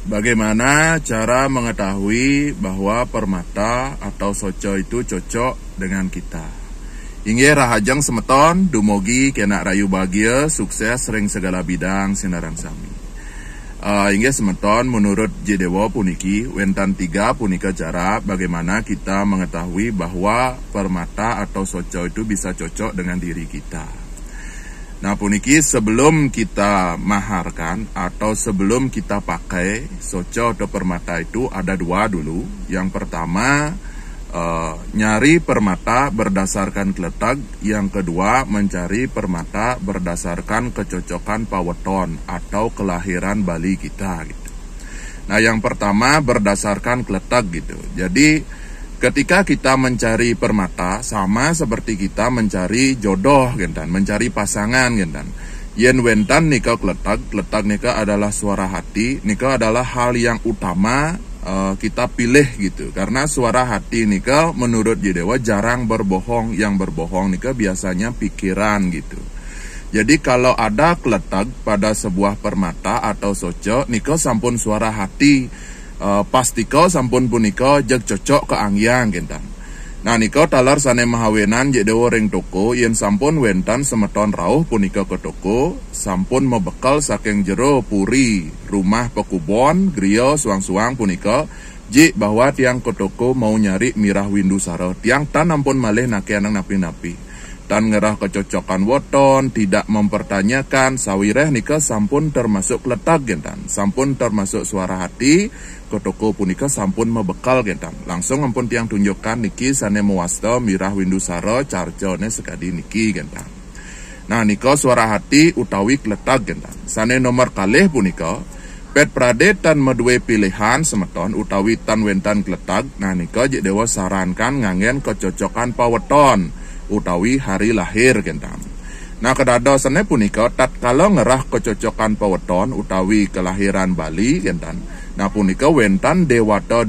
Bagaimana cara mengetahui bahwa permata atau soco itu cocok dengan kita? Inggih rahajeng semeton, dumugi kena rayu bahagia, sukses ring segala bidang sinaran sami. Inggih semeton, menurut Jedewo puniki, wentan 3 punika cara bagaimana kita mengetahui bahwa permata atau soco itu bisa cocok dengan diri kita. Nah puniki sebelum kita maharkan atau sebelum kita pakai soco atau permata itu ada 2 dulu. Yang pertama nyari permata berdasarkan kletak. Yang kedua mencari permata berdasarkan kecocokan paweton atau kelahiran Bali kita gitu. Nah yang pertama berdasarkan kletak gitu. Jadi ketika kita mencari permata, sama seperti kita mencari jodoh, gentan, mencari pasangan, gentan. Yen wentan nika kletak nika adalah suara hati, nika adalah hal yang utama kita pilih gitu. Karena suara hati nika menurut Jedewa jarang berbohong, yang berbohong nika biasanya pikiran gitu. Jadi kalau ada kletak pada sebuah permata atau soco, nika sampun suara hati. Pastiko sampun punika jeg cocok ke angyang gentan. Nah niko talar sane mahawenan Jedewo ring toko yen sampun wentan semeton rauh punika ke toko sampun mebekal saking jero puri rumah pekubon griya suang-suang punika jik bahwa tiang ke toko mau nyari mirah windu saro tiang tan ampun malih nake anang napi-napi tan ngerah kecocokan woton, tidak mempertanyakan sawireh nika sampun termasuk letak gentan, sampun termasuk suara hati, kotoko punika sampun mebekal gentan. Langsung ampun tiang tunjukkan niki sane mewasta mirah windu saro carjone sekadi niki gentan. Nah nika suara hati utawi kletak gentan. Sane nomor kalih punika pet prade tan medue pilihan semeton utawi tan wentan kletak. Nah nika Jedewa sarankan ngangen kecocokan paweton utawi hari lahir gentan. Nah kedadosane punika tatkala ngerah kecocokan paweton utawi kelahiran Bali gentan. Nah punika wentan dewata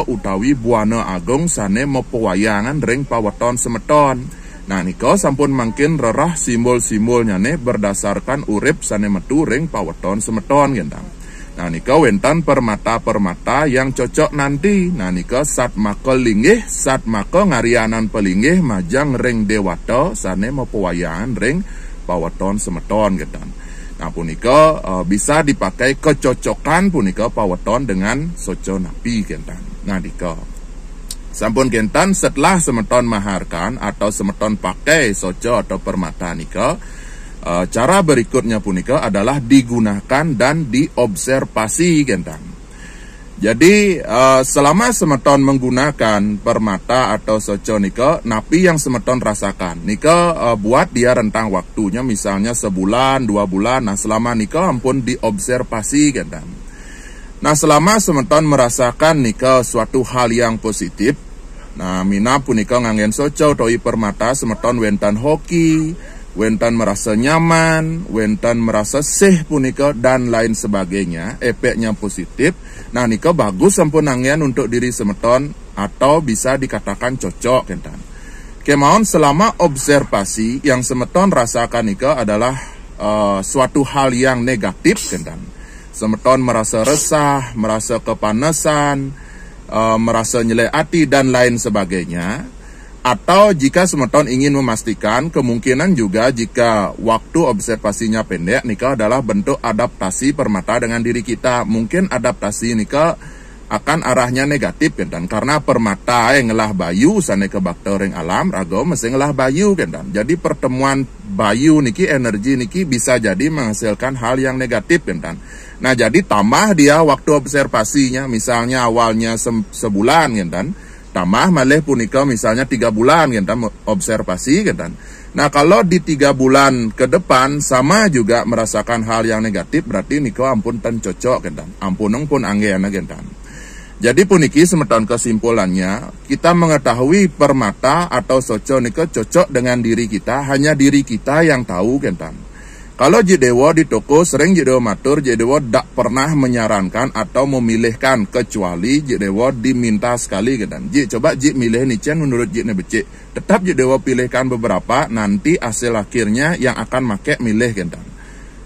utawi buana agung sane mepewayangan ring paweton semeton. Nah nika sampun mangkin rerah simbol-simbol nyane berdasarkan urip sane metu ring paweton semeton gentan. Nah nika wentan permata-permata yang cocok nanti. Nah nika sat maka linggih, sat maka ngarianan pelinggih majang ring dewata sane mepewayangan ring paweton semeton gentan. Nah punika bisa dipakai kecocokan punika paweton dengan soco napi gentan. Nah nika sampun gentan setelah semeton maharkan atau semeton pakai soco atau permata nika. Cara berikutnya punika adalah digunakan dan diobservasi gentan. Jadi selama semeton menggunakan permata atau soco nika, napi yang semeton rasakan nika buat dia rentang waktunya misalnya sebulan, 2 bulan. Nah selama nika ampun diobservasi gentan. Nah selama semeton merasakan nika suatu hal yang positif, nah mina punika ngangen soco toi permata semeton wentan hoki, wentan merasa nyaman, wentan merasa seh punika dan lain sebagainya, efeknya positif. Nah nika bagus sampun angin untuk diri semeton atau bisa dikatakan cocok gentan. Kemauan selama observasi yang semeton rasakan nika adalah suatu hal yang negatif gentan. Semeton merasa resah, merasa kepanasan, merasa nyelek hati dan lain sebagainya. Atau jika semeton ingin memastikan, kemungkinan juga jika waktu observasinya pendek, nika adalah bentuk adaptasi permata dengan diri kita. Mungkin adaptasi nika akan arahnya negatif gentan, karena permata yang ngelah bayu sane ke bakteri alam rago mesti ngelah bayu gentan. Jadi pertemuan bayu niki energi niki bisa jadi menghasilkan hal yang negatif gentan. Nah jadi tambah dia waktu observasinya, misalnya awalnya sebulan gentan, tambah malih punika misalnya 3 bulan gentan observasi gentan. Nah kalau di 3 bulan ke depan sama juga merasakan hal yang negatif, berarti niko ampun ten cocok gentan, ampunung pun anggeana gentan. Jadi puniki semeton kesimpulannya, kita mengetahui permata atau soco niko cocok dengan diri kita, hanya diri kita yang tahu gentan. Kalau Jedewo di toko sering Jedewo matur, Jedewo tak pernah menyarankan atau memilihkan, kecuali Jedewo diminta sekali gentan. Coba milih nicen menurut Jik becik. Tetap Jedewo pilihkan beberapa, nanti hasil akhirnya yang akan make milih gentan.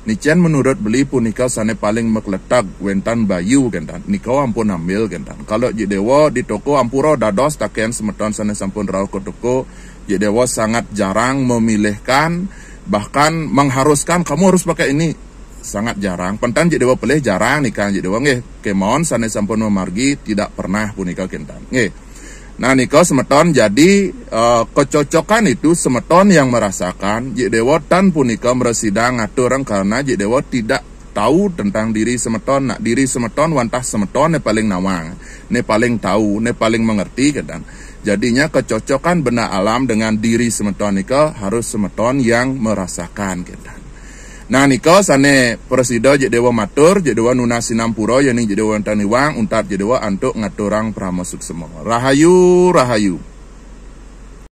Nicen menurut beli punika sane paling mekletak wentan bayu kentan. Nikau ampun ambil kentan. Kalau jedewo di toko ampuro dados taken semeton sane sampun rauh ke toko, jedewo sangat jarang memilihkan, bahkan mengharuskan kamu harus pakai ini. Sangat jarang. Pentan jedewo pelih jarang nikah jedewo nggih. Kemon sane sampun memargi tidak pernah punika kentan. Nggih. Nah niko semeton jadi kecocokan itu semeton yang merasakan jedewo tan punika meresidang ngatur karena jedewo tidak tahu tentang diri semeton. Nah diri semeton wantah semeton ne paling nawang, ne paling tahu, ne paling mengerti kan. Jadinya kecocokan benda alam dengan diri semeton niko harus semeton yang merasakan kan. Nah niko sane presido jedewa matur jedewa nuna sinampuro yani jedewa taniwang untat jedewa antuk ngaturang pramasuk semua. Rahayu rahayu.